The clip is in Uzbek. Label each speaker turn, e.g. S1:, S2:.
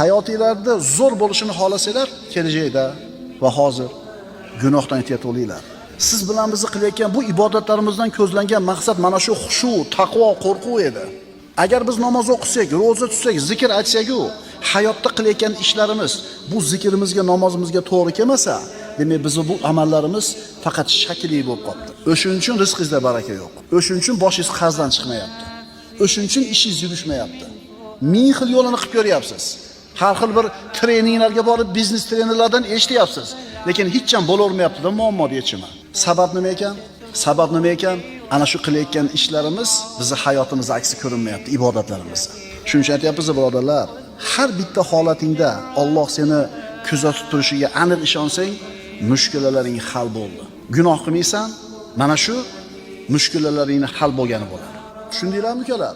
S1: hayotingizda zo'r bo'lishini xohlasanglar, kelajakda va hozir gunohdan ehtiyot bo'linglar. Siz bilan biz qilayotgan bu ibodatlarimizdan ko'zlangan maqsad mana shu xushu, taqvo, qo'rquv edi. Agar biz namoz o'qisak, ro'za tutsak, zikr aytsak-ku, hayotda qilayotgan ishlarimiz bu zikrimizga, namozimizga to'g'ri kelmasa, demak biz bu amallarimiz faqat shakliy bo'lib qoldi. O'shuning uchun rizqingizda baraka yo'q. O'shuning uchun boshingiz qarzdan chiqmayapti. O'shuning uchun ishingiz yurishmayapti. Ming xil yo'lini qilib ko'ryapsiz. Har xil bir treninglarga borib, biznes trenerlardan eshityapsiz. Lekin hech ham bo'lavermayapti-da muammo yechimi. Sabab nima ekan? Sabab nima ekan? Ana shu qilayotgan ishlarimiz bizni hayotimizda aksi ko'rinmayapti, ibodatlarimiz. Shuning uchun aytyapmiz, birodarlar, har bitta holatingda Alloh seni kuzatib turishiga aniq ishonsang, mushkulalaring hal bo'ldi. Gunoh qilmaysan, mana shu mushkulalaringni hal bo'lgani bo'ladi. Tushundinglarmi, ukalar?